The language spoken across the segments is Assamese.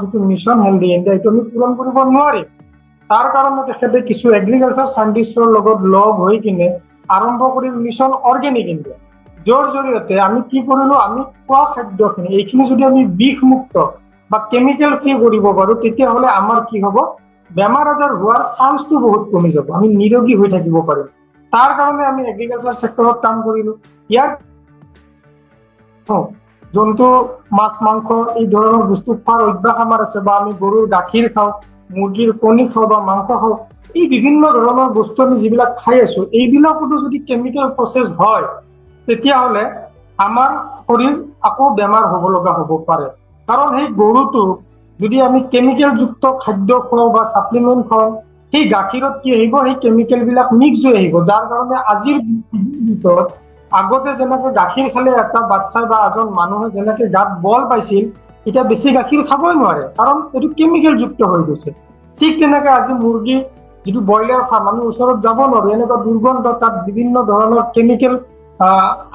যিটো মিছন হেল্ডি ইণ্ডিয়া এইটো আমি পূৰণ কৰিব নোৱাৰিম। তাৰ কাৰণে তেখেতে কিছু এগ্ৰিকালচাৰ সাইণ্টিষ্টৰ লগত লগ হৈ কিনে আৰম্ভ কৰিল মিছন অৰ্গেনিক ইণ্ডিয়া, যৰ জৰিয়তে আমি কি কৰিলো, আমি খোৱা খাদ্যখিনি এইখিনি যদি আমি বিষমুক্ত বা কেমিকেল ফ্ৰী কৰিব পাৰো, তেতিয়াহ'লে আমাৰ কি হ'ব, বেমাৰ আজাৰ হোৱাৰ চান্সটো বহুত কমি যাব, আমি নিৰোগী হৈ থাকিব পাৰিম। তাৰ কাৰণে আমি এগ্ৰিকালচাৰ সেক্টৰত কাম কৰিলো। ইয়াৰ যোনটো মাছ মাংস এই ধৰণৰ বস্তু খোৱাৰ অভ্যাস আমাৰ আছে, বা আমি গৰুৰ গাখীৰ খাওঁ, মুৰ্গীৰ কণী খাওঁ বা মাংস খাওঁ, এই বিভিন্ন ধৰণৰ বস্তু আমি যিবিলাক খাই আছো, এইবিলাকতো যদি কেমিকেল প্ৰচেছ হয়, তেতিয়াহ'লে আমাৰ শৰীৰ আকৌ বেমাৰ হ'ব লগা হ'ব পাৰে। কাৰণ সেই গৰুটো যদি আমি কেমিকেল যুক্ত খাদ্য খাওঁ বা সাপ্লিমেন্ট খাওঁ, সেই গাখীৰত কি আহিব, সেই কেমিকেল বিলাক মিক্স হৈ আহিব, যাৰ কাৰণে আজিৰ ভিতৰত আগতে যেনেকে গাখীৰ খালে এটা বাচ্চা বা এজন মানুহে যেনেকে গাত বল পাইছিল, এতিয়া বেছি গাখীৰ খাবই নোৱাৰে, কাৰণ এইটো কেমিকেল যুক্ত হৈ গৈছে। ঠিক তেনেকে আজি মুৰ্গী যিটো ব্ৰইলাৰ ফাৰ্ম, আমি ওচৰত যাব নোৱাৰো, এনেকুৱা দুৰ্গন্ধ, তাত বিভিন্ন ধৰণৰ কেমিকেল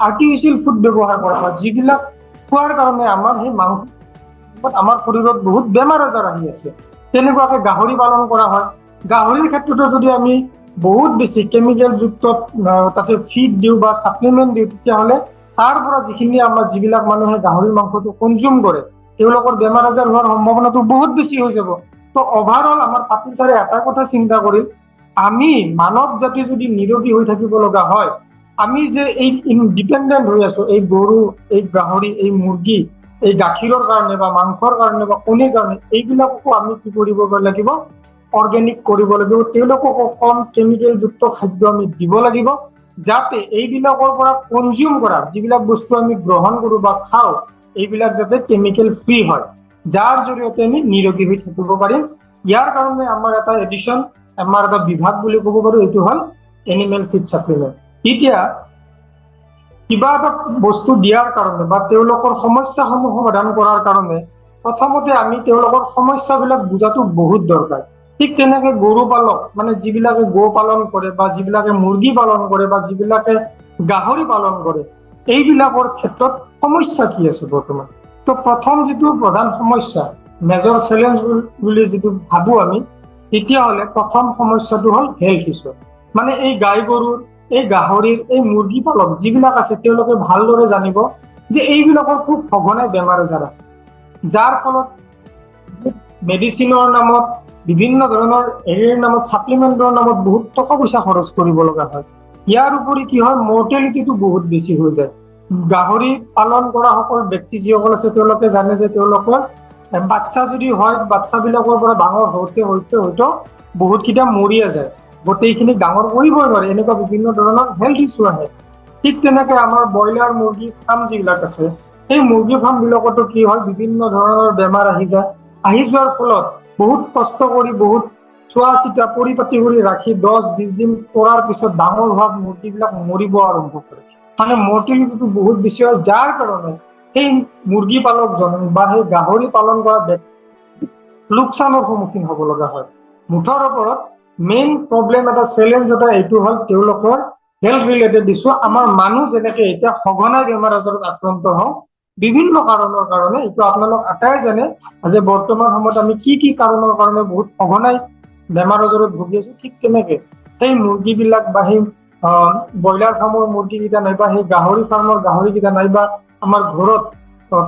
আৰ্টিফিচিয়েল ফুড ব্যৱহাৰ কৰা হয়, যিবিলাক খোৱাৰ কাৰণে আমাৰ সেই মাংস আমাৰ শৰীৰত বহুত বেমাৰ আজাৰ আহি আছে। তেনেকুৱাকে গাহৰি পালন কৰা হয়, গাহৰিৰ ক্ষেত্ৰতো যদি আমি বহুত বেছি কেমিকেল যুক্ত তাতে ফিড দিওঁ বা সাপ্লিমেন্ট দিওঁ, তেতিয়াহ'লে তাৰ পৰা যিখিনি আমাৰ যিবিলাক মানুহে গাহৰি মাংসটো কনজিউম কৰে, তেওঁলোকৰ বেমাৰ আজাৰ হোৱাৰ সম্ভাৱনাটো বহুত বেছি হৈ যাব। তো অভাৰঅল আমাৰ পাটিল ছাৰে এটা কথা চিন্তা কৰিল, আমি মানৱ জাতি যদি নিৰোগী হৈ থাকিব লগা হয়, আমি যে এই ডিপেণ্ডেণ্ট হৈ আছো, এই গৰু, এই গাহৰি, এই মুৰ্গী, এই গাখীৰৰ কাৰণে বা মাংসৰ কাৰণে বা কণীৰ কাৰণে, এইবিলাককো আমি কি কৰিব লাগিব, অৰ্গেনিক কৰিব লাগিব, তেওঁলোককো কম কেমিকেল যুক্ত খাদ্য আমি দিব লাগিব, যাতে এইবিলাকৰ পৰা কনজিউম কৰা যিবিলাক বস্তু আমি গ্ৰহণ কৰো বা খাওঁ, এইবিলাক যাতে কেমিকেল ফ্ৰী হয়, যাৰ জৰিয়তে আমি নিৰোগী হৈ থাকিব পাৰিম। ইয়াৰ কাৰণে আমাৰ এটা এডিশ্যন, আমাৰ এটা বিভাগ বুলি ক'ব পাৰো, এইটো হ'ল এনিমেল ফিড সাপ্লিমেন্ট। এতিয়া কিবা এটা বস্তু দিয়াৰ কাৰণে বা তেওঁলোকৰ সমস্যাসমূহ সমাধান কৰাৰ কাৰণে প্ৰথমতে আমি তেওঁলোকৰ সমস্যাবিলাক বুজাটো বহুত দৰকাৰ। ঠিক তেনেকে গৰু পালক, মানে যিবিলাকে গো পালন কৰে বা যিবিলাকে মুৰ্গী পালন কৰে বা যিবিলাকে গাহৰি পালন কৰে, এইবিলাকৰ ক্ষেত্ৰত সমস্যা কি আছে বৰ্তমান। তো প্ৰথম যিটো প্ৰধান সমস্যা, মেজৰ চেলেঞ্জ বুলি যিটো ভাবো আমি, তেতিয়াহ'লে প্ৰথম সমস্যাটো হ'ল হেল্থ ইছ্যু। মানে এই গাই গৰুৰ, এই গাহৰিৰ, এই মুৰ্গী পালক যিবিলাক আছে, তেওঁলোকে ভালদৰে জানিব যে এইবিলাকৰ খুব সঘনাই বেমাৰ আজাৰ আছে, যাৰ ফলত মেডিচিনৰ নামত, বিভিন্ন ধৰণৰ হেৰিৰ নামত, সাপ্লিমেন্টৰ নামত বহুত টকা পইচা খৰচ কৰিব লগা হয়। ইয়াৰ উপৰি কি হয়, মৰ্টেলিটিটো বহুত বেছি হৈ যায়। গাহৰি পালন কৰা সকল ব্যক্তি যিসকল আছে, তেওঁলোকে জানে যে তেওঁলোকৰ বাচ্চা যদি হয়, বাচ্চাবিলাকৰ পৰা ডাঙৰ হওঁতে বহুতকেইটা মৰিয়া যায়, গোটেইখিনি ডাঙৰ কৰিবই নোৱাৰে, এনেকুৱা বিভিন্ন ধৰণৰ হেল্থ ইছ্যু আহে। ঠিক তেনেকে আমাৰ ব্ৰইলাৰ মুৰ্গী ফাৰ্ম যিবিলাক আছে, সেই মুৰ্গী ফাৰ্ম বিলাকতো কি হয়, বিভিন্ন ধৰণৰ বেমাৰ আহি যায়। আহি যোৱাৰ ফলত বহুত কষ্ট কৰি, বহুত চোৱা চিতা পৰিপাতি কৰি ৰাখি 10-20 দিন কৰাৰ পিছত ডাঙৰ হোৱা মুৰ্গীবিলাক মৰিব আৰম্ভ কৰে, মানে মৰ্টেলিটিটো বহুত বেছি হয়, যাৰ কাৰণে সেই মুৰ্গী পালকজন বা সেই গাহৰি পালন কৰা ব্যক্তি লোকচানৰ সন্মুখীন হ'ব লগা হয়। মুঠৰ ওপৰত মেইন প্ৰব্লেম এটা, চেলেঞ্জ এটা এইটো হ'ল তেওঁলোকৰ হেল্থ ৰিলেটেড ইছ্যু। আমাৰ মানুহ যেনেকে এতিয়া সঘনাই বেমাৰ আজাৰত আক্ৰান্ত হওঁ বিভিন্ন কাৰণৰ কাৰণে, এইটো আপোনালোক আটাই জানে যে বৰ্তমান সময়ত আমি কি কি কাৰণৰ কাৰণে বহুত সঘনাই বেমাৰ আজাৰত ভুগি আছো। ঠিক তেনেকে সেই মুৰ্গীবিলাক বা সেই ব্ৰইলাৰ ফাৰ্মৰ মুৰ্গীকেইটা, নাইবা সেই গাহৰি ফাৰ্মৰ গাহৰিকেইটা, নাইবা আমাৰ ঘৰত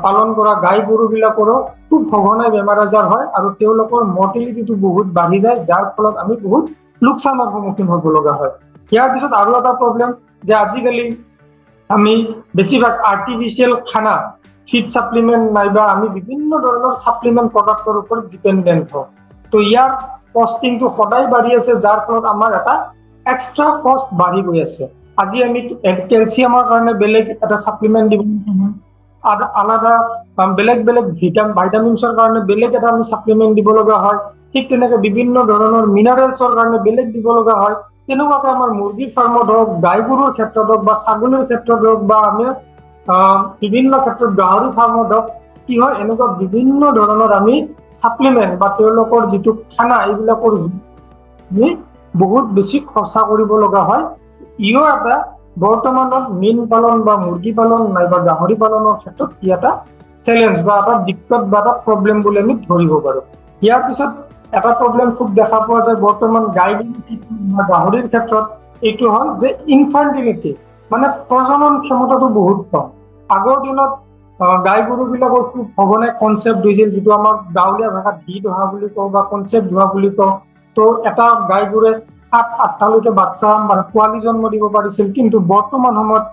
পালন কৰা গাই গৰু বিলাকৰো খুব সঘনাই বেমাৰ আজাৰ হয়, আৰু তেওঁলোকৰ মৰ্টেলিটিটো বহুত বাঢ়ি যায়, যাৰ ফলত আমি বহুত লোকচানৰ সন্মুখীন হ'ব লগা হয়। ইয়াৰ পিছত আৰু এটা প্ৰব্লেম যে আজিকালি আমি বেছিভাগ আৰ্টিফিচিয়েল খানা, ফিড সাপ্লিমেন্ট, নাইবা আমি বিভিন্ন ধৰণৰ সাপ্লিমেন্ট প্ৰডাক্টৰ ওপৰত ডিপেণ্ডেণ্ট হওঁ। তো ইয়াৰ কষ্টিংটো সদায় বাঢ়ি আছে, যাৰ ফলত আমাৰ এটা এক্সট্ৰা কষ্ট বাঢ়ি গৈ আছে। আজি আমি কেলচিয়ামৰ কাৰণে বেলেগ এটা সাপ্লিমেন্ট দিব, আলাদা বেলেগ বেলেগ ভাইটামিনছৰ কাৰণে বেলেগ এটা আমি সাপ্লিমেন্ট দিব লগা হয়। ঠিক তেনেকে বিভিন্ন ধৰণৰ মিনাৰেলছৰ কাৰণে বেলেগ দিব লগা হয়। তেনেকুৱাকে আমাৰ মুৰ্গী ফাৰ্মত হওক, গাই গৰুৰ ক্ষেত্ৰত হওক বা ছাগলীৰ ক্ষেত্ৰত হওক, বা আমি বিভিন্ন ক্ষেত্ৰত গাহৰি ফাৰ্মত হওক, কি হয়, এনেকুৱা বিভিন্ন ধৰণৰ আমি সাপ্লিমেন্ট বা তেওঁলোকৰ যিটো খানা, এইবিলাকৰ আমি বহুত বেছি খৰচা কৰিব লগা হয়। ইও এটা বৰ্তমানত মীন পালন বা মুৰ্গী পালন নাইবা গাহৰি পালনৰ ক্ষেত্ৰত ই এটা চেলেঞ্জ বা এটা দিক্কত বা এটা প্ৰব্লেম বুলি আমি ধৰিব পাৰোঁ। ইয়াৰ পিছত এটা প্ৰব্লেম খুব দেখা পোৱা যায় বৰ্তমান গাহৰিৰ ক্ষেত্ৰত, এইটো হ'ল যে ইনফাৰ্টিলিটি, মানে প্ৰজনন ক্ষমতাটো বহুত কম। আগৰ দিনত গাই গৰুবিলাকৰ খুব সঘনাই কনচেপ্ট হৈছিল, যিটো আমাৰ গাঁৱলীয়া ভাষাত হিট অহা বুলি কওঁ বা কনচেপ্ট হোৱা বুলি কওঁ। তো এটা গাই গৰুৱে 7-8টালৈকে বাচ্চা মানে পোৱালি জন্ম দিব পাৰিছিল, কিন্তু বৰ্তমান সময়ত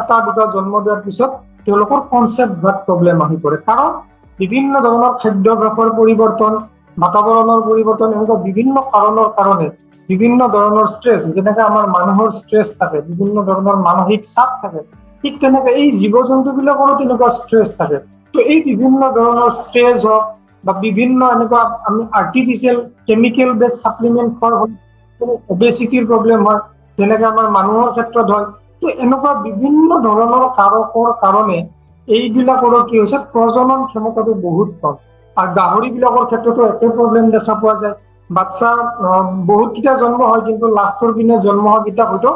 এটা দুটা জন্ম দিয়াৰ পিছত তেওঁলোকৰ কনচেপ্ট হোৱাত প্ৰব্লেম আহি পৰে। কাৰণ বিভিন্ন ধৰণৰ খাদ্যাভ্যাসৰ পৰিৱৰ্তন, বাতাবৰণৰ পৰিৱৰ্তন, এনেকুৱা বিভিন্ন কাৰণৰ কাৰণে বিভিন্ন ধৰণৰ ষ্ট্ৰেছ, যেনেকৈ আমাৰ মানুহৰ ষ্ট্ৰেছ থাকে, বিভিন্ন ধৰণৰ মানসিক চাপ থাকে, ঠিক তেনেকৈ এই জীৱ জন্তুবিলাকৰো তেনেকুৱা ষ্ট্ৰেছ থাকে। তো এই বিভিন্ন ধৰণৰ ষ্ট্ৰেছ হওক বা বিভিন্ন এনেকুৱা আমি আৰ্টিফিচিয়েল কেমিকেল বেছ ছাপ্লিমেণ্ট খোৱাৰ অবেচিটিৰ প্ৰব্লেম হয়, যেনেকৈ আমাৰ মানুহৰ ক্ষেত্ৰত হয়। তো এনেকুৱা বিভিন্ন ধৰণৰ কাৰকৰ কাৰণে এইবিলাকৰো কি হৈছে, প্ৰজনন ক্ষমতাটো বহুত কম। আৰু গাহৰিবিলাকৰ ক্ষেত্ৰতো একে প্ৰব্লেম দেখা পোৱা যায়। বাচ্চা বহুতকেইটা জন্ম হয়, কিন্তু লাষ্টৰ পিনে জন্ম হোৱাকেইটা হয়তো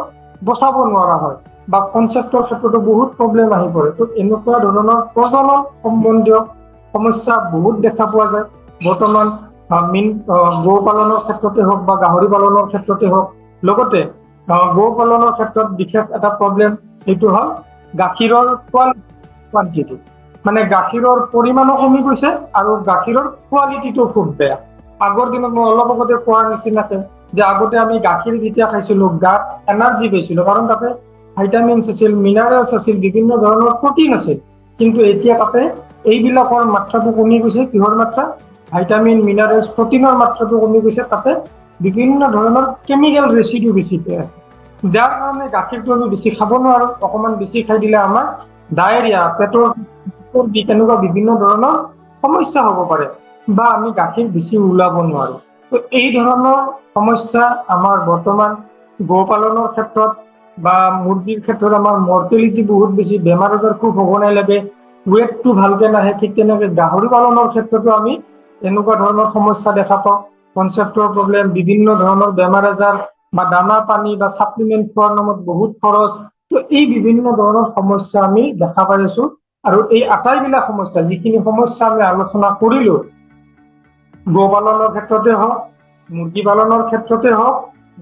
বচাব নোৱাৰা হয়, বা কনচেপ্টৰ ক্ষেত্ৰতো বহুত প্ৰব্লেম আহি পৰে। তো এনেকুৱা ধৰণৰ প্ৰজনন সম্বন্ধীয় সমস্যা বহুত দেখা পোৱা যায় বৰ্তমান গো পালনৰ ক্ষেত্ৰতে হওক বা গাহৰি পালনৰ ক্ষেত্ৰতে হওক। লগতে গো পালনৰ ক্ষেত্ৰত বিশেষ এটা প্ৰব্লেম, সেইটো হ'ল গাখীৰৰ কোৱান্টিটি, মানে গাখীৰৰ পৰিমাণো কমি গৈছে আৰু গাখীৰৰ কোৱালিটিটো খুব বেয়া। আগৰ দিনত মই অলপ আগতে কোৱাৰ নিচিনাকে যে আগতে আমি গাখীৰ যেতিয়া খাইছিলোঁ গাত এনাৰ্জি পাইছিলোঁ, কাৰণ তাতে ভাইটামিনছ আছিল, মিনাৰেলছ আছিল, বিভিন্ন ধৰণৰ প্ৰটিন আছিল। কিন্তু এতিয়া তাতে এইবিলাকৰ মাত্ৰাটো কমি গৈছে। কিহৰ মাত্ৰা? ভাইটামিন, মিনাৰেলছ, প্ৰটিনৰ মাত্ৰাটো কমি গৈছে। তাতে বিভিন্ন ধৰণৰ কেমিকেল ৰেচিডিউ বেছিকৈ আছে, যাৰ কাৰণে গাখীৰটো আমি বেছি খাব নোৱাৰোঁ। অকণমান বেছি খাই দিলে আমাৰ ডায়েৰিয়া, পেটৰ বিষ, এনেকুৱা বিভিন্ন ধৰণৰ সমস্যা হ'ব পাৰে, বা আমি গাখীৰ বেছি ওলাব নোৱাৰোঁ। তো এই ধৰণৰ সমস্যা আমাৰ বৰ্তমান গো পালনৰ ক্ষেত্ৰত বা মুৰ্গীৰ ক্ষেত্ৰত আমাৰ মৰ্টেলিটি বহুত বেছি, বেমাৰ আজাৰ খুব সঘনাই লাগে, ৱেটটো ভালকৈ নাহে। ঠিক তেনেকৈ গাহৰি পালনৰ ক্ষেত্ৰতো আমি এনেকুৱা ধৰণৰ সমস্যা দেখা পাওঁ, কনচেপ্টৰ প্ৰব্লেম, বিভিন্ন ধৰণৰ বেমাৰ আজাৰ, বা দানা পানী বা ছাপ্লিমেণ্ট খোৱাৰ নামত বহুত খৰচ। তো এই বিভিন্ন ধৰণৰ সমস্যা আমি দেখা পাই আছোঁ। আৰু এই আটাইবিলাক সমস্যা, যিখিনি সমস্যা আমি আলোচনা কৰিলোঁ, গো পালনৰ ক্ষেত্ৰতে হওক, মুৰ্গী পালনৰ ক্ষেত্ৰতে হওক,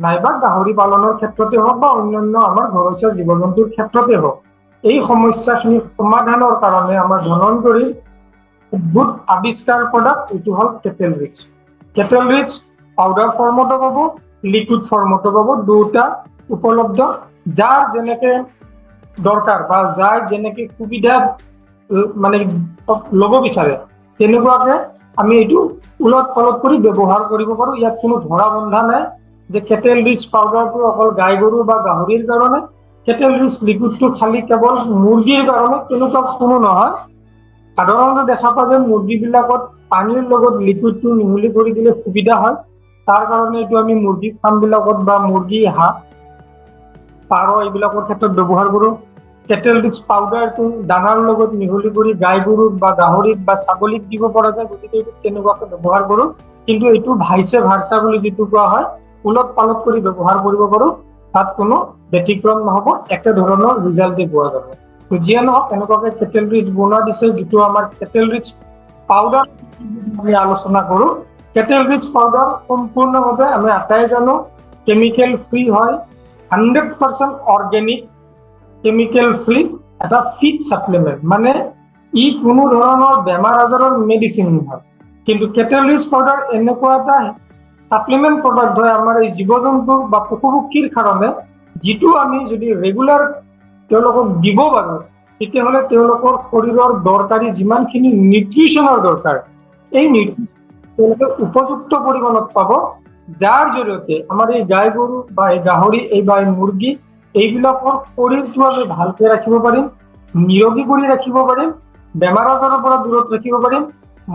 নাইবা গাহৰি পালনৰ ক্ষেত্ৰতে হওক, বা অন্যান্য আমাৰ ঘৰচীয়া জীৱ জন্তুৰ ক্ষেত্ৰতে হওক, এই সমস্যাখিনি সমাধানৰ কাৰণে আমাৰ ধনঞ্জয়ৰ অদ্ভুত আৱিষ্কাৰ প্ৰডাক্ট, এইটো হ'ল Cattle Rich. Cattle Rich powder ফৰ্মতো পাব, লিকুইড ফৰ্মতো পাব, দুটা উপলব্ধ। যাৰ যেনেকে দৰকাৰ বা যাৰ যেনেকে সুবিধা মানে ল'ব বিচাৰে, তেনেকুৱাকে আমি এইটো উলট পালট কৰি ব্যৱহাৰ কৰিব পাৰোঁ। ইয়াত কোনো ধৰা বন্ধা নাই যে কেটেল ৰিচ পাউডাৰটো অকল গাই গৰু বা গাহৰিৰ কাৰণে, কেটেল ৰিচ লিকুইডটো খালি কেৱল মুৰ্গীৰ কাৰণে, তেনেকুৱা কোনো নহয়। সাধাৰণতে দেখা পোৱা যায় মুৰ্গীবিলাকত পানীৰ লগত লিকুইডটো মিহলি কৰি দিলে সুবিধা হয়। তাৰ কাৰণে এইটো আমি মুৰ্গী ফাৰ্মবিলাকত বা মুৰ্গী, হাঁহ, পাৰ এইবিলাকৰ ক্ষেত্ৰত ব্যৱহাৰ কৰোঁ। কেটেল ৰিচ পাউডাৰটো দানাৰ লগত মিহলি কৰি গাই গৰুক বা গাহৰিক বা ছাগলীক দিব পৰা যায়, গতিকে এইটো তেনেকুৱাকৈ ব্যৱহাৰ কৰোঁ। কিন্তু এইটো ভাইছে ভাৰ্চা বুলি যিটো কোৱা হয়, উলট পালট কৰি ব্যৱহাৰ কৰিব পাৰোঁ, তাত কোনো ব্যতিক্ৰম নহ'ব, একেধৰণৰ ৰিজাল্টেই পোৱা যাব। তো যিয়ে নহওক, এনেকুৱাকৈ কেটেল ৰিচ বনোৱা দিছে, যিটো আমাৰ কেটেল ৰিচ পাউডাৰ আমি আলোচনা কৰোঁ। কেটেল ৰিচ পাউডাৰ সম্পূৰ্ণভাৱে আমি আটাই জানো কেমিকেল ফ্ৰী হয়, 100% অৰ্গেনিক, কেমিকেল ফ্ৰী এটা ফিড ছাপ্লিমেণ্ট, মানে ই কোনো ধৰণৰ বেমাৰ আজাৰৰ মেডিচিন নহয়। কিন্তু কেটেল ৰিচ পাউডাৰ এনেকুৱা এটা ছাপ্লিমেণ্ট প্ৰডাক্ট হয় আমাৰ এই জীৱ জন্তু বা পশু পক্ষীৰ কাৰণে, যিটো আমি যদি ৰেগুলাৰ তেওঁলোকক দিব পাৰোঁ, তেতিয়াহ'লে তেওঁলোকৰ শৰীৰৰ দৰকাৰী যিমানখিনি নিউট্ৰিশ্যনৰ দৰকাৰ, এই নিউট্ৰিশ্যন তেওঁলোকে উপযুক্ত পৰিমাণত পাব, যাৰ জৰিয়তে আমাৰ এই গাই গৰু বা এই গাহৰি বা এই মুৰ্গী, এইবিলাকৰ শৰীৰটো আমি ভালকৈ ৰাখিব পাৰিম, নিৰোগী কৰি ৰাখিব পাৰিম, বেমাৰ আজাৰৰ পৰা দূৰত ৰাখিব পাৰিম,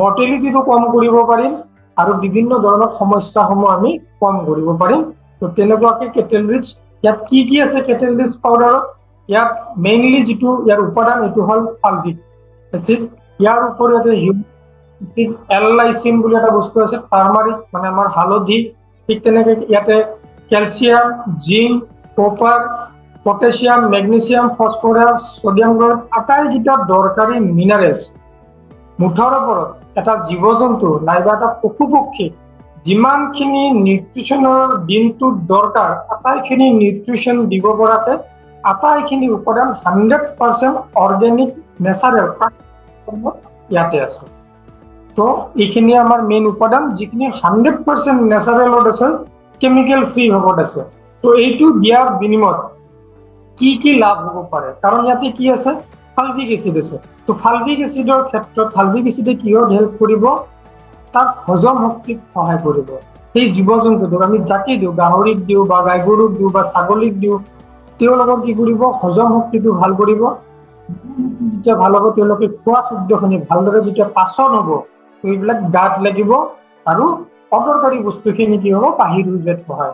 মৰ্টেলিটিটো কম কৰিব পাৰিম, আৰু বিভিন্ন ধৰণৰ সমস্যাসমূহ আমি কম কৰিব পাৰিম। তো তেনেকুৱাকৈ কেটেল ৰিচ, ইয়াত কি কি আছে কেটেল ৰিচ পাউডাৰত? ইয়াত মেইনলি যিটো ইয়াৰ উপাদান, এইটো হ'ল ফালভিক এচিড। ইয়াৰ উপৰিও এল-লাইচিন বুলি এটা বস্তু আছে, টাৰ্মাৰিক মানে আমাৰ হালধি। ঠিক তেনেকৈ ইয়াতে calcium, zinc, copper, potassium, magnesium, phosphorus, sodium chloride, আটাইকেইটা দৰকাৰী মিনাৰেলছ মুঠৰ ওপৰত এটা জীৱ জন্তু নাইবা এটা পশু পক্ষী যিমানখিনি নিউট্ৰিশ্যনৰ দিনটোত দৰকাৰ আটাইখিনি নিউট্ৰিশ্যন দিব পৰাকে আটাইখিনি উপাদান 100% অৰ্গেনিক নেচাৰেল ইয়াতে আছে। তো এইখিনি আমাৰ মেইন উপাদান যিখিনি 100% নেচাৰেলত আছে, কেমিকেল ফ্ৰী ভাবত আছে। তো এইটো দিয়াৰ বিনিময়ত কি লাভ হ'ব পাৰে, কাৰণ ইয়াতে কি আছে, ফালভিক এচিড আছে। তো ফালভিক এচিডৰ ক্ষেত্ৰত ফালভিক এচিডে কিহত হেল্প কৰিব, তাক হজম শক্তিত সহায় কৰিব। সেই জীৱ জন্তুটোক আমি জাকি দিওঁ, গাহৰিক দিওঁ বা গাই গৰুক দিওঁ বা ছাগলীক দিওঁ, তেওঁলোকক কি কৰিব, হজম শক্তিটো ভাল কৰিব। যেতিয়া ভাল হ'ব তেওঁলোকে খোৱা খাদ্যখিনি ভালদৰে যেতিয়া পাচন হ'ব, এইবিলাক গাত লাগিব আৰু অদৰকাৰী বস্তুখিনি কি হ'ব, বাহিৰ হৈ যোৱাত সহায়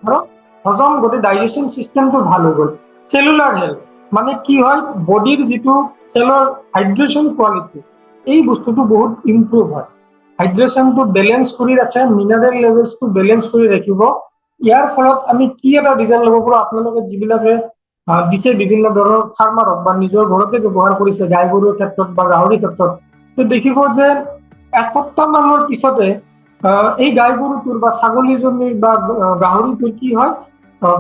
আৰু হজম গোটেই ডাইজেশ্যন চিষ্টেমটো ভাল হৈ গ'ল। সেলুলাৰ হেল্থ মানে কি হয়, বডিৰ যিটো সেলৰ হাইড্ৰেশ্যন কোৱালিটি, এই বস্তুটো বহুত ইম্প্ৰুভ হয়। হাইড্ৰেশ্যনটো বেলেঞ্চ কৰি ৰাখে, মিনাৰেল লেভেলছটো বেলেঞ্চ কৰি ৰাখিব। ইয়াৰ ফলত আমি কি এটা ৰিজাল্ট ল'ব পাৰোঁ, আপোনালোকে যিবিলাকে দিছে বিভিন্ন ধৰণৰ ফাৰ্মাৰ হওক বা নিজৰ ঘৰতে ব্যৱহাৰ কৰিছে গাই গৰুৰ ক্ষেত্ৰত বা গাহৰিৰ ক্ষেত্ৰত, তো দেখিব যে এসপ্তাহ মানৰ পিছতে এই গাই গৰুটোৰ বা ছাগলীজনীৰ বা গাহৰিটোৰ কি হয়,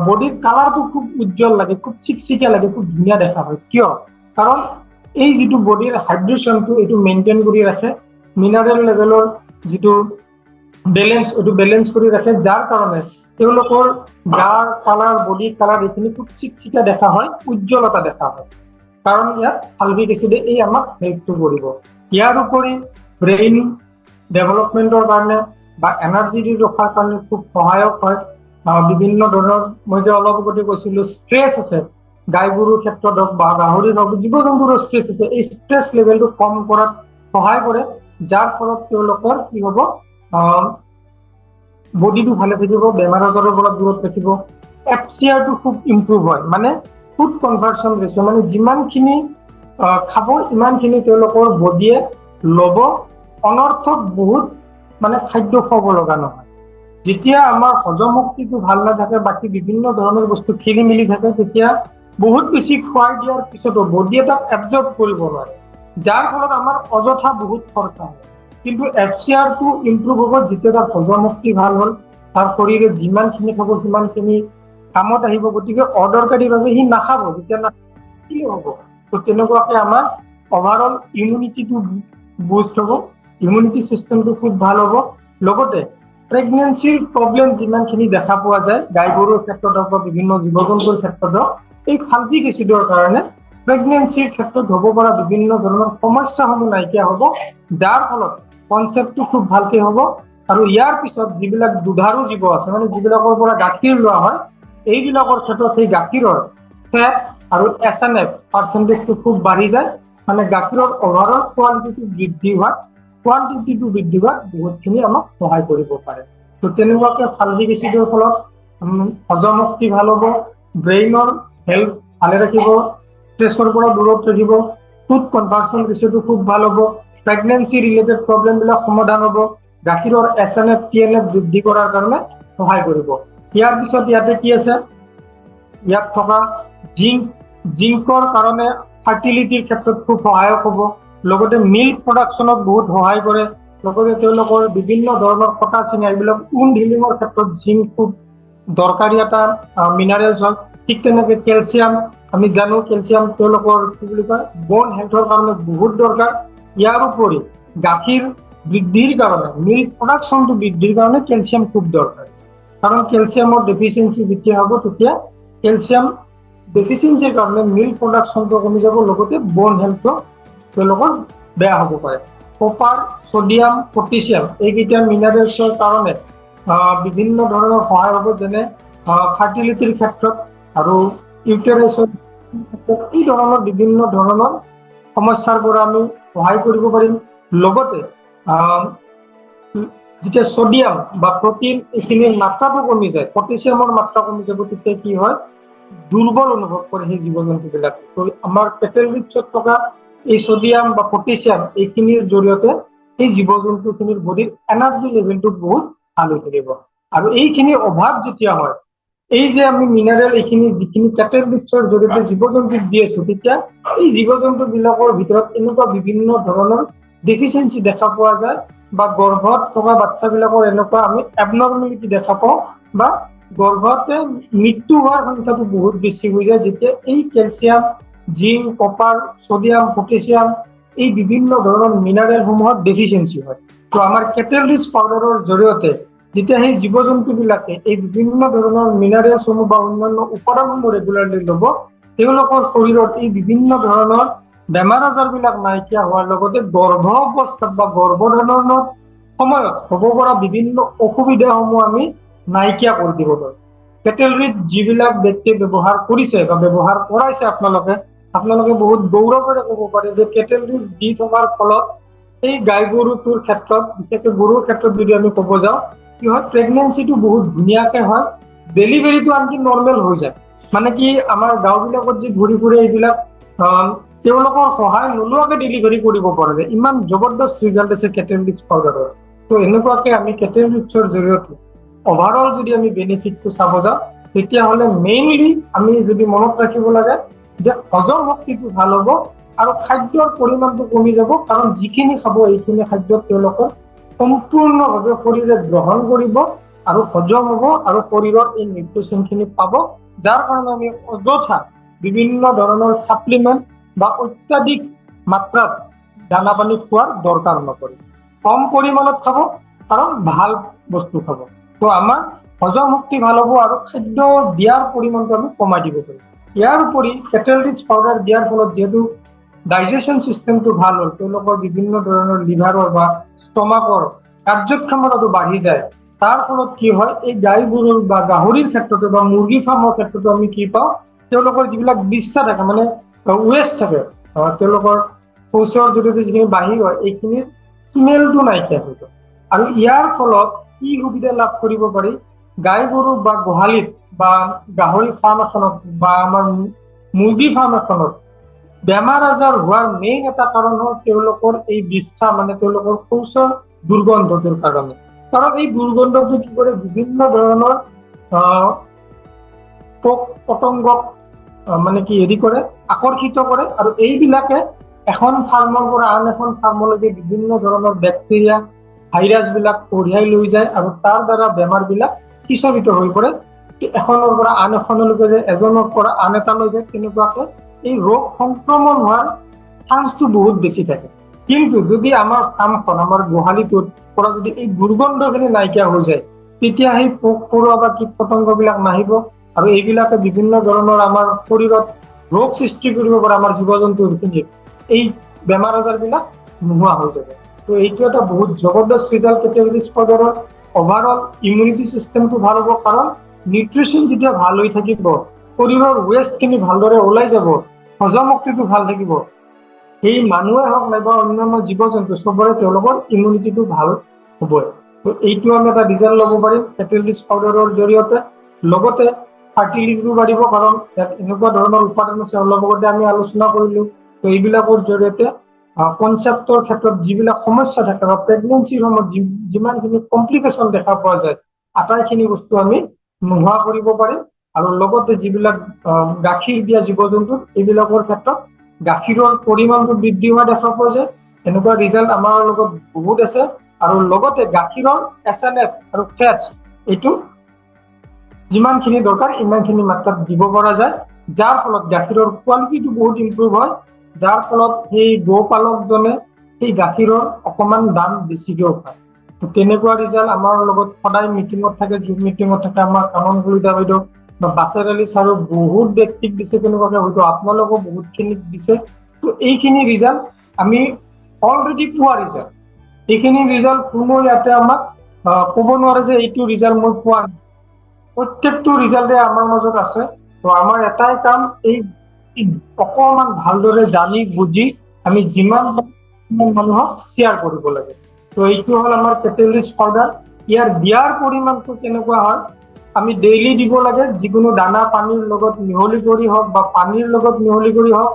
বডিৰ কালাৰটো খুব উজ্জ্বল লাগে, খুব চিকচিকীয়া লাগে, খুব ধুনীয়া দেখা হয়। কিয়? কাৰণ এই যিটো বডিৰ হাইড্ৰেশ্যনটো এইটো মেইনটেইন কৰি ৰাখে, মিনাৰেল লেভেলৰ যিটো বেলেঞ্চ এইটো বেলেঞ্চ কৰি ৰাখে, যাৰ কাৰণে তেওঁলোকৰ গাৰ কালাৰ, বডি কালাৰ এইখিনি খুব চিকচিকীয়া দেখা হয়, উজ্জ্বলতা দেখা হয়। কাৰণ ইয়াত ফালভিক এচিডে এই আমাক হেল্পটো কৰিব। ইয়াৰ উপৰি ব্ৰেইন ডেভেলপমেণ্টৰ কাৰণে বা এনাৰ্জি ৰখাৰ কাৰণে খুব সহায়ক হয়। বিভিন্ন ধৰণৰ মই যে অলপ আগতে কৈছিলোঁ ষ্ট্ৰেছ আছে, গাই গৰুৰ ক্ষেত্ৰত হওক বা গাহৰিৰ হওক, জীৱ জন্তুৰো ষ্ট্ৰেছ আছে, এই ষ্ট্ৰেছ লেভেলটো কম কৰাত সহায় কৰে, যাৰ ফলত তেওঁলোকৰ কি হ'ব, বডিটো ভালে থাকিব, বেমাৰ আজাৰৰ পৰা দূৰত থাকিব। FCRটো খুব ইম্প্ৰুভ হয়, মানে ফুড কনভাৰ্চন ৰেচিঅ', মানে যিমানখিনি খাব ইমানখিনি তেওঁলোকৰ বডিয়ে ল'ব, অনৰ্থক বহুত মানে খাদ্য খুৱাব লগা নহয়। যেতিয়া আমাৰ হজম শক্তিটো ভাল নাথাকে, বাকী বিভিন্ন ধৰণৰ বস্তু খেলি মেলি থাকে, তেতিয়া বহুত বেছি খুৱাই দিয়াৰ পিছতো বডিয়ে তাক এবজৰ্ব কৰিব নোৱাৰে, যাৰ ফলত আমাৰ অযথা বহুত খৰচা হয়। কিন্তু FCRটো ইম্প্ৰুভ হ'ব যেতিয়া তাৰ হজম শক্তি ভাল হ'ল, তাৰ শৰীৰে যিমানখিনি খাব সিমানখিনি কামত আহিব, গতিকে অদৰকাৰীভাৱে সি নাখাব, যেতিয়া কি হ'ব, তো তেনেকুৱাকে আমাৰ অভাৰঅল ইমিউনিটিটো বুষ্ট হ'ব, ইমিউনিটি চিষ্টেমটো খুব ভাল হ'ব। লগতে প্ৰেগনেঞ্চিৰ প্ৰব্লেম যিমানখিনি দেখা পোৱা যায় গাই গৰুৰ ক্ষেত্ৰত হওক বা বিভিন্ন জীৱ জন্তুৰ ক্ষেত্ৰত হওক, এই ফালভিক এচিডৰ কাৰণে প্ৰেগনেঞ্চিৰ ক্ষেত্ৰত হ'ব পৰা বিভিন্ন ধৰণৰ সমস্যাসমূহ নাইকিয়া হ'ব, যাৰ ফলত কনচেপ্টটো খুব ভালকে হ'ব। আৰু ইয়াৰ পিছত যিবিলাক দুধাৰু জীৱ আছে, মানে যিবিলাকৰ পৰা গাখীৰ লোৱা হয়, এইবিলাকৰ ক্ষেত্ৰত সেই গাখীৰৰ ফেট আৰু SNF পাৰ্চেণ্টেজটো খুব বাঢ়ি যায়, মানে গাখীৰৰ অভাৰঅল কোৱালিটিটো বৃদ্ধি হোৱাত বহুতখিনি আমাক সহায় কৰিব পাৰে। তো তেনেকুৱাকে ফালভিক এচিডৰ ফলত হজম শক্তি ভাল হ'ব, ব্ৰেইনৰ হেল্থ ভালে ৰাখিব, ষ্ট্ৰেছৰ পৰা দূৰত ৰাখিব, ফুড কনভাৰ্চন ৰেচিঅ'টো খুব ভাল হ'ব, প্ৰেগনেঞ্চি ৰিলেটেড প্ৰব্লেমবিলাক সমাধান হ'ব, গাখীৰৰ SNF TNF বৃদ্ধি কৰাৰ কাৰণে সহায় কৰিব। ইয়াৰ পিছত ইয়াতে কি আছে, ইয়াত থকা জিংকৰ কাৰণে ফাৰ্টিলিটিৰ ক্ষেত্ৰত খুব সহায়ক হ'ব। লগতে মিল্ক প্ৰডাকশ্যনত বহুত সহায় কৰে। লগতে তেওঁলোকৰ বিভিন্ন ধৰণৰ কটা চিঙা এইবিলাক উণ্ড হিলিঙৰ ক্ষেত্ৰত জিংক খুব দৰকাৰী এটা মিনাৰেলছ হয়। ঠিক তেনেকৈ কেলছিয়াম, আমি জানো কেলছিয়াম তেওঁলোকৰ কি বুলি কয়, বন হেল্থৰ কাৰণে বহুত দৰকাৰ। ইয়াৰ উপৰি গাখীৰ বৃদ্ধিৰ কাৰণে, মিল্ক প্ৰডাকশ্যনটো বৃদ্ধিৰ কাৰণে কেলছিয়াম খুব দৰকাৰ। কাৰণ কেলছিয়ামৰ ডেফিচিয়েঞ্চি যেতিয়া হ'ব, তেতিয়া কেলছিয়াম ডেফিচিয়েঞ্চিৰ কাৰণে মিল্ক প্ৰডাকশ্যনটো কমি যাব, লগতে বন হেল্থটো তেওঁলোকৰ বেয়া হ'ব পাৰে। কপাৰ, ছডিয়াম, পটেছিয়াম এইকেইটা মিনাৰেলছৰ কাৰণে বিভিন্ন ধৰণৰ সহায় হ'ব, যেনে ফাৰ্টিলিটিৰ ক্ষেত্ৰত আৰু ইউটেৰাছৰ ক্ষেত্ৰত, এই ধৰণৰ বিভিন্ন ধৰণৰ সমস্যাৰ পৰা আমি সহায় কৰিব পাৰিম। লগতে যেতিয়া ছডিয়াম বা প্ৰটিন এইখিনিৰ মাত্ৰাটো কমি যায়, পটেছিয়ামৰ মাত্ৰা কমি যাব, তেতিয়া কি হয়, দুৰ্বল অনুভৱ কৰে সেই জীৱ জন্তুবিলাক। তো আমাৰ পেটেল ৰিচত থকা এই ছডিয়াম বা পটেছিয়াম এইখিনিৰ জৰিয়তে এই জীৱ জন্তুখিনিৰ বডিৰ এনাৰ্জি লেভেলটো বহুত ভাল হৈ থাকিব। আৰু এইখিনিৰ অভাৱ যেতিয়া হয়, এই যে আমি মিনাৰেল এইখিনি যিখিনি পেটেল ৰিচৰ জৰিয়তে জীৱ জন্তুক দি আছো, তেতিয়া এই জীৱ জন্তুবিলাকৰ ভিতৰত এনেকুৱা বিভিন্ন ধৰণৰ ডেফিচিয়েঞ্চি দেখা পোৱা যায় বা গৰ্ভত থকা বাচ্চাবিলাকৰ এনেকুৱা আমি এবনৰ্মেলিটি দেখা পাওঁ বা গৰ্ভতে মৃত্যু হোৱাৰ সংখ্যাটো বহুত বেছি হৈ যায় যেতিয়া এই calcium, zinc, copper, sodium, potassium এই বিভিন্ন ধৰণৰ মিনাৰেলসমূহৰ ডেফিচিয়েঞ্চি হয়। তো আমাৰ কেটেল ৰিচ পাউডাৰৰ জৰিয়তে যেতিয়া সেই জীৱ জন্তুবিলাকে এই বিভিন্ন ধৰণৰ মিনাৰেলসমূহ বা অন্যান্য উপাদানসমূহ ৰেগুলাৰলি ল'ব, তেওঁলোকৰ শৰীৰত এই বিভিন্ন ধৰণৰ বেমাৰ আজাৰবিলাক নাইকিয়া হোৱাৰ লগতে গৰ্ভ অৱস্থাত বা গৰ্ভধাৰণৰ সময়ত হ'ব পৰা বিভিন্ন অসুবিধাসমূহ আমি নাইকিয়া কৰি দিব পাৰোঁ। কেটেল ৰিচ যিবিলাক ব্যক্তিয়ে ব্যৱহাৰ কৰিছে বা ব্যৱহাৰ কৰাইছে আপোনালোকে বহুত গৌৰৱেৰে ক'ব পাৰে যে কেটেল ৰিচ দি থকাৰ ফলত এই গাই গৰুটোৰ ক্ষেত্ৰত, বিশেষকৈ গৰুৰ ক্ষেত্ৰত যদি আমি ক'ব যাওঁ, কি হয় প্ৰেগনেঞ্চিটো বহুত ধুনীয়াকে হয়, ডেলিভাৰীটো আনকি নৰ্মেল হৈ যায়। মানে কি আমাৰ গাঁওবিলাকত যি ঘূৰি ফুৰে এইবিলাক তেওঁলোকৰ সহায় নোলোৱাকে ডেলিভাৰী কৰিব পৰা যায়, ইমান জবৰদস্ত ৰিজাল্ট আছে কেটেল ৰিচ পাউডাৰৰ। তো এনেকুৱাকে আমি কেটেল ৰিচৰ জৰিয়তে অভাৰঅল যদি আমি বেনিফিটটো চাব যাওঁ, তেতিয়াহ'লে মেইনলি আমি যদি মনত ৰাখিব লাগে যে হজম শক্তিটো ভাল হ'ব আৰু খাদ্যৰ পৰিমাণটো কমি যাব, কাৰণ যিখিনি খাব এইখিনি খাদ্য তেওঁলোকৰ সম্পূৰ্ণভাৱে শৰীৰে গ্ৰহণ কৰিব আৰু হজম হ'ব আৰু শৰীৰত এই নিউট্ৰিচনখিনি পাব, যাৰ কাৰণে আমি অযথা বিভিন্ন ধৰণৰ ছাপ্লিমেণ্ট বা অত্যাধিক মাত্ৰাত দানা পানী খোৱাৰ দৰকাৰ নপৰে। কম পৰিমাণত খাব, কাৰণ ভাল বস্তু খাব। তো আমাৰ হজম শক্তি ভাল হ'ব আৰু খাদ্য দিয়াৰ পৰিমাণটো আমি কমাই দিব পাৰিম। ইয়াৰ উপৰি কেটেল ৰিচ পাউডাৰ দিয়াৰ ফলত যিহেতু ডাইজেশ্যন চিষ্টেমটো ভাল হ'ল, তেওঁলোকৰ বিভিন্ন ধৰণৰ লিভাৰৰ বা ষ্টমাকৰ কাৰ্যক্ষমতাটো বাঢ়ি যায়। তাৰ ফলত কি হয়, এই গাই গৰুৰ বা গাহৰিৰ ক্ষেত্ৰতে বা মুৰ্গী ফাৰ্মৰ ক্ষেত্ৰতো আমি কি পাওঁ, তেওঁলোকৰ যিবিলাক বিষ্ঠা থাকে মানে ৱেষ্ট থাকে, তেওঁলোকৰ শৌচৰ জৰিয়তে যিখিনি বাহিৰ হয় এইখিনিৰ স্মেলটো নাইকিয়া হৈ যায়। আৰু ইয়াৰ ফলত কি সুবিধা লাভ কৰিব পাৰি, গাই গৰু বা গোহালিত বা গাহৰি ফাৰ্ম এখনত বা আমাৰ মুৰ্গী ফাৰ্ম এখনত বেমাৰ আজাৰ হোৱাৰ মেইন এটা কাৰণ হ'ল তেওঁলোকৰ এই বিষ্ঠা, মানে তেওঁলোকৰ শৌচৰ দুৰ্গন্ধটোৰ কাৰণে। কাৰণ এই দুৰ্গন্ধটো কি কৰে, বিভিন্ন ধৰণৰ পোক পতংগক মানে কি হেৰি কৰে, আকৰ্ষিত কৰে, আৰু এইবিলাকে এখন ফাৰ্মৰ পৰা আন এখন ফাৰ্মলৈকে বিভিন্ন ধৰণৰ বেক্টেৰিয়া, ভাইৰাছবিলাক কঢ়িয়াই লৈ যায় আৰু তাৰ দ্বাৰা বেমাৰবিলাক সিঁচৰিত হৈ পৰে। এখনৰ পৰা আন এখনলৈকে যায়, এজনৰ পৰা আন এটালৈ যায়, তেনেকুৱাকে এই ৰোগ সংক্ৰমণ হোৱাৰ চান্সটো বহুত বেছি থাকে। কিন্তু যদি আমাৰ ফাৰ্মখন, আমাৰ গোহালিটোৰ পৰা যদি এই দুৰ্গন্ধখিনি নাইকিয়া হৈ যায়, তেতিয়া সেই পোক পৰুৱা বা কীট পতংগবিলাক নাহিব আৰু এইবিলাকে বিভিন্ন ধৰণৰ আমাৰ শৰীৰত ৰোগ সৃষ্টি কৰিব পাৰে আমাৰ জীৱ জন্তুখিনিৰ, এই বেমাৰ আজাৰবিলাক নোহোৱা হৈ যাব। তো এইটো এটা বহুত জবৰদস্ত ৰিজাল্ট কেটেল ৰিচ পাউডাৰৰ। অভাৰঅল ইমিউনিটি চিষ্টেমটো ভাল হ'ব, কাৰণ নিউট্ৰিশ্যন যেতিয়া ভাল হৈ থাকিব, শৰীৰৰ ৱেষ্টখিনি ভালদৰে ওলাই যাব, হজম শক্তিটো ভাল থাকিব, সেই মানুহে হওক নাইবা অন্যান্য জীৱ জন্তু চবৰে তেওঁলোকৰ ইমিউনিটিটো ভাল হ'বই। তো এইটো আমি এটা ৰিজাল্ট ল'ব পাৰিম কেটেল ৰিচ পাউডাৰৰ জৰিয়তে। লগতে ফাৰ্টিলিটিটো বাঢ়িব, কাৰণ ইয়াত এনেকুৱা ধৰণৰ উপাদান আছে, অলপ আগতে আমি আলোচনা কৰিলোঁ। তো এইবিলাকৰ জৰিয়তে কনচেপ্টৰ ক্ষেত্ৰত যিবিলাক সমস্যা থাকে বা প্ৰেগনেঞ্চিৰ সময়ত যিমানখিনি কমপ্লিকেশ্যন দেখা পোৱা যায়, আটাইখিনি বস্তু আমি নোহোৱা কৰিব পাৰিম। আৰু লগতে যিবিলাক গাখীৰ দিয়া জীৱ জন্তু, এইবিলাকৰ ক্ষেত্ৰত গাখীৰৰ পৰিমাণটো বৃদ্ধি হোৱা দেখা পোৱা যায়। এনেকুৱা ৰিজাল্ট আমাৰ লগত বহুত আছে। আৰু লগতে গাখীৰৰ SNF আৰু ফেটছ এইটো যিমানখিনি দৰকাৰ ইমানখিনি মাত্ৰাত দিব পৰা যায়, যাৰ ফলত গাখীৰৰ কোৱালিটিটো বহুত ইম্প্ৰুভ হয়, যাৰ ফলত সেই গৌপালকজনে সেই গাখীৰৰ অকণমান দাম বেছিকৈ পায়। তো তেনেকুৱা ৰিজাল্ট আমাৰ লগত সদায় মিটিঙত থাকে, জুম মিটিঙত থাকে। আমাৰ কানন কলিতা বাইদেউ বা বাছেৰ আলী ছাৰো বহুত ব্যক্তিক দিছে, তেনেকুৱাকে হয়তো আপোনালোকেও বহুতখিনিক দিছে। তো এইখিনি ৰিজাল্ট আমি অলৰেডি পোৱা ৰিজাল্ট, এইখিনি ৰিজাল্ট কোনো ইয়াতে আমাক ক'ব নোৱাৰে যে এইটো ৰিজাল্ট মই পোৱা নাই। প্ৰত্যেকটো ৰিজাল্টে আমাৰ মাজত আছে। তো আমাৰ এটাই কাম, এই অকণমান ভালদৰে জানি বুজি আমি যিমান মানুহক শ্বেয়াৰ কৰিব লাগে। তো এইটো হ'ল আমাৰ কেটেল ৰিচ পাউডাৰ। ইয়াৰ দিয়াৰ পৰিমাণটো কেনেকুৱা হয়, আমি ডেইলি দিব লাগে, যিকোনো দানা পানীৰ লগত মিহলি কৰি হওক বা পানীৰ লগত মিহলি কৰি হওক,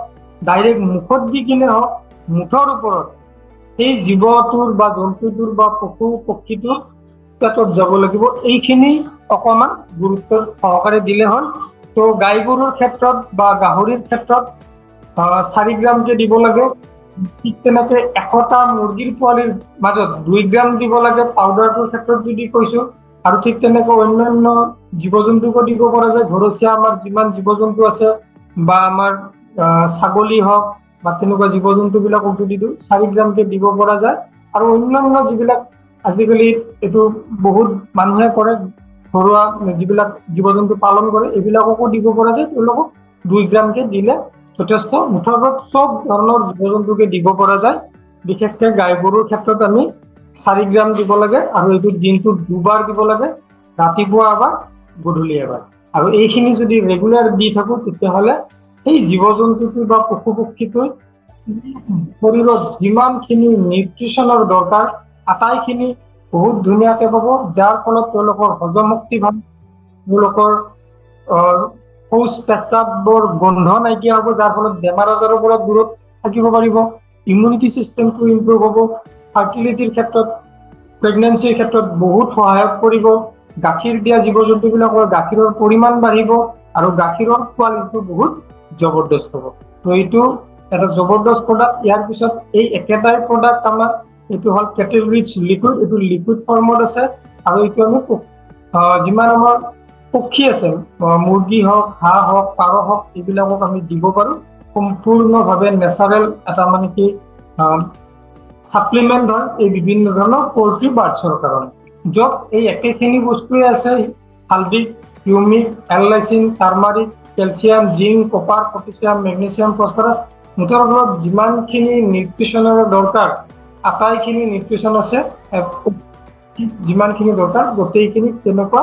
ডাইৰেক্ট মুখত দি কিনে হওক, মুঠৰ ওপৰত সেই জীৱটোৰ বা জন্তুটোৰ বা পশু পক্ষীটোৰ পেটত যাব লাগিব, এইখিনি অকণমান গুৰুত্ব সহকাৰে দিলে হ'ল। তো গাই গৰুৰ ক্ষেত্ৰত বা গাহৰিৰ ক্ষেত্ৰত 4 গ্ৰামকৈ দিব লাগে, ঠিক তেনেকে 100টা মুৰ্গীৰ পোৱালিৰ মাজত 2 গ্ৰাম দিব লাগে পাউডাৰটোৰ ক্ষেত্ৰত যদি কৈছো, আৰু ঠিক তেনেকৈ অন্যান্য জীৱ-জন্তুকো দিব পৰা যায়। ঘৰচীয়া আমাৰ যিমান জীৱ-জন্তু আছে বা আমাৰ ছাগলী হওক বা তেনেকুৱা জীৱ-জন্তুবিলাকক যদি দিওঁ 4 গ্ৰামকে দিব পৰা যায়। আৰু অন্যান্য যিবিলাক আজিকালি এইটো বহুত মানুহে কৰে, ঘৰুৱা যিবিলাক জীৱ-জন্তু পালন কৰে এইবিলাককো দিব পৰা যায়, তেওঁলোকক 2 গ্ৰামকে দিলে যথেষ্ট। মুঠৰ চব ধৰণৰ জীৱ-জন্তুকে দিব পৰা যায়। বিশেষকৈ গাই গৰুৰ ক্ষেত্ৰত আমি 4 গ্ৰাম দিব লাগে, আৰু এইটো দিনটোত 2 বাৰ দিব লাগে, ৰাতিপুৱা এবাৰ গধূলি এবাৰ। আৰু এইখিনি যদি ৰেগুলাৰ দি থাকো তেতিয়াহ'লে সেই জীৱ-জন্তুটো বা পশু পক্ষীটোৰ শৰীৰত যিমানখিনি নিউট্ৰিশ্যনৰ দৰকাৰ আটাইখিনি বহুত ধুনীয়াকে পাব, যাৰ ফলত তেওঁলোকৰ হজম শক্তি ভাল, তেওঁলোকৰ শৌচ পেচাবৰ গোন্ধ নাইকিয়া হ'ব, যাৰ ফলত বেমাৰ আজাৰৰ পৰা দূৰত থাকিব পাৰিব, ইমিউনিটি চিষ্টেমটো ইম্প্ৰুভ হ'ব, ফাৰ্টিলিটিৰ ক্ষেত্ৰত প্ৰেগনেঞ্চিৰ ক্ষেত্ৰত বহুত সহায়ক কৰিব, গাখীৰ দিয়া জীৱ-জন্তুবিলাকৰ গাখীৰৰ পৰিমাণ বাঢ়িব, আৰু গাখীৰৰ কোৱালিটিটো বহুত জবৰদস্ত হ'ব। তো এইটো এটা জবৰদস্ত প্ৰডাক্ট। ইয়াৰ পিছত এই একেটাই প্ৰডাক্ট আমাৰ এইটো হ'ল কেটেল ৰিচ লিকুইড, এইটো লিকুইড ফৰ্মত আছে, আৰু এইটো আমি যিমান আমাৰ পক্ষী আছে, মুৰ্গী হওক, হাঁহ হওক, পাৰ হওক, এইবিলাকক আমি দিব পাৰোঁ। সম্পূৰ্ণভাৱে নেচাৰেল এটা মানে কি ছাপ্লিমেণ্ট হয় এই বিভিন্ন ধৰণৰ পল্ট্ৰি বাৰ্ডছৰ কাৰণে, য'ত এই একেখিনি বস্তুৱে আছে। হালধি, humic, L lysine, turmeric, calcium, zinc, copper, potassium, magnesium, phosphorus, মুঠৰ ওপৰত যিমানখিনি নিউট্ৰিশ্যনৰ দৰকাৰ আটাইখিনি নিউট্ৰিশ্যন আছে, যিমানখিনি দৰকাৰ গোটেইখিনি তেনেকুৱা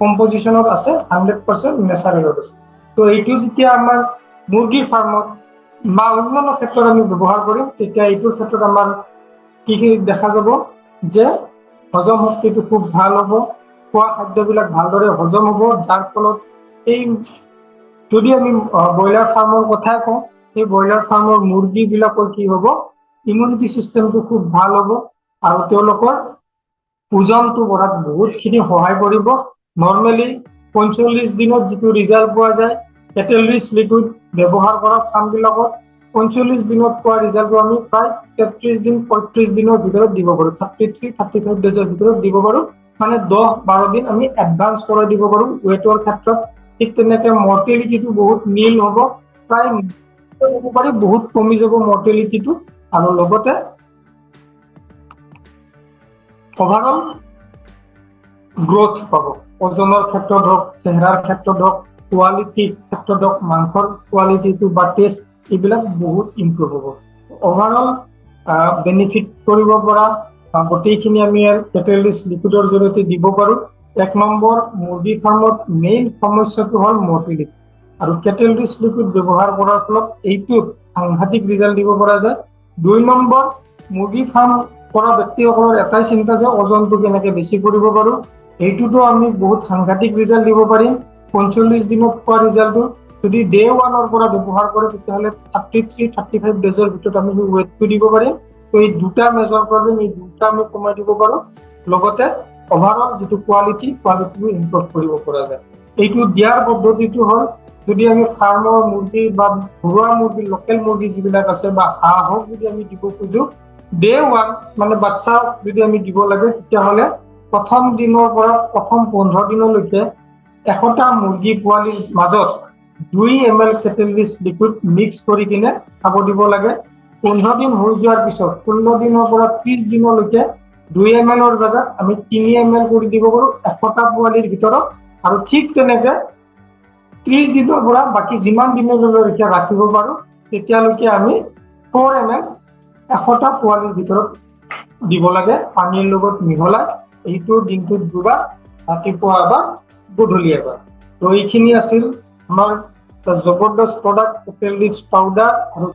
কম্পজিশ্যনত আছে, 100% নেচাৰেলত আছে। তো এইটো যেতিয়া আমাৰ মুৰ্গীৰ ফাৰ্মত বা অন্যান্য ক্ষেত্ৰত আমি ব্যৱহাৰ কৰিম, তেতিয়া এইটোৰ ক্ষেত্ৰত আমাৰ কি দেখা যাব যে হজম শক্তিটো খুব ভাল হ'ব, খোৱা খাদ্যবিলাক ভালদৰে হজম হ'ব, যাৰ ফলত এই যদি আমি ব্ৰইলাৰ ফাৰ্মৰ কথাই কওঁ, সেই ব্ৰইলাৰ ফাৰ্মৰ মুৰ্গীবিলাকৰ কি হ'ব, ইমিউনিটি চিষ্টেমটো খুব ভাল হ'ব, আৰু তেওঁলোকৰ ওজনটো বঢ়াত বহুতখিনি সহায় কৰিব। নৰ্মেলি 45 দিনত যিটো ৰিজাল্ট পোৱা যায় কেটেল ৰিচ লিকুইড ব্যৱহাৰ কৰা ফাৰ্মবিলাকত, 45 দিনত পোৱা ৰিজাল্টটো আমি প্ৰায় 33 দিন 35 দিনৰ ভিতৰত দিব পাৰোঁ, 33-35 ডেজৰ ভিতৰত দিব পাৰোঁ। মানে 10-12 দিন আমি এডভান্স কৰাই দিব পাৰোঁ ৱেটৰ ক্ষেত্ৰত। ঠিক তেনেকৈ মৰ্টেলিটিটো বহুত নীল হ'ব, প্ৰায় হ'ব পাৰি বহুত কমি যাব মৰ্টেলিটিটো, আৰু লগতে অভাৰঅল গ্ৰোথ পাব, ওজনৰ ক্ষেত্ৰত হওক, চেহেৰাৰ ক্ষেত্ৰত হওক, কোৱালিটিৰ ক্ষেত্ৰত হওক, মাংসৰ কোৱালিটিটো বা টেষ্ট এইবিলাক বহুত ইম্প্ৰুভ হ'ব। অভাৰঅল বেনিফিট কৰিব পৰা গোটেইখিনি আমি কেটেল ৰিচ লিকুইডৰ জৰিয়তে দিব পাৰোঁ। 1 নম্বৰ মুৰ্গী ফাৰ্মত মেইন সমস্যাটো হ'ল মৰ্টেলিটি, আৰু কেটেল ৰিচ লিকুইড ব্যৱহাৰ কৰাৰ ফলত এইটোত সাংঘাতিক ৰিজাল্ট দিব পৰা যায়। 2 নম্বৰ মুৰ্গী ফাৰ্ম কৰা ব্যক্তিসকলৰ এটাই চিন্তা যে ওজনটো কেনেকৈ বেছি কৰিব পাৰোঁ, এইটোতো আমি বহুত সাংঘাতিক ৰিজাল্ট দিব পাৰিম। 45 দিনত পোৱা ৰিজাল্টটো যদি ডে 1ৰ পৰা ব্যৱহাৰ কৰে তেতিয়াহ'লে 33-35 ডেজৰ ভিতৰত আমি ৱেটটো দিব পাৰিম। তো এই দুটা মেজৰ প্ৰব্লেম, এই দুটা আমি কমাই দিব পাৰোঁ, লগতে অভাৰঅল যিটো কোৱালিটিটো ইম্প্ৰুভ কৰিব পৰা যায়। এইটো দিয়াৰ পদ্ধতিটো হ'ল, যদি আমি ফাৰ্মৰ মুৰ্গী বা ঘৰুৱা মুৰ্গী, লোকেল মুৰ্গী যিবিলাক আছে বা হাঁহ হওক যদি আমি দিব খোজোঁ, ডে 1 মানে বাচ্চা যদি আমি দিব লাগে, তেতিয়াহ'লে প্ৰথম দিনৰ পৰা প্ৰথম 15 দিনলৈকে 100টা মুৰ্গী পোৱালিৰ মাজত 2 ml কেটেল ৰিচ লিকুইড মিক্স কৰি কিনে খাব দিব লাগে। 15 দিন হৈ যোৱাৰ পিছত 15 দিনৰ পৰা 30 দিনলৈকে 2 ml জেগাত আমি 3 ml কৰি দিব পাৰোঁ 100টা পোৱালিৰ ভিতৰত, আৰু ঠিক তেনেকৈ 30 দিনৰ পৰা বাকী যিমান দিনলৈকে ৰাখিব পাৰোঁ তেতিয়ালৈকে আমি 4 ml 100টা পোৱালিৰ ভিতৰত দিব লাগে পানীৰ লগত মিহলাই। এইটো দিনটোত 2 বাৰ, ৰাতিপুৱা এবাৰ, গধূলি এবাৰ। তো এইখিনি আছিল আমাৰ জবৰদস্ত প্ৰডাক্ট কেটেল ৰিচ পাউডাৰ। আৰু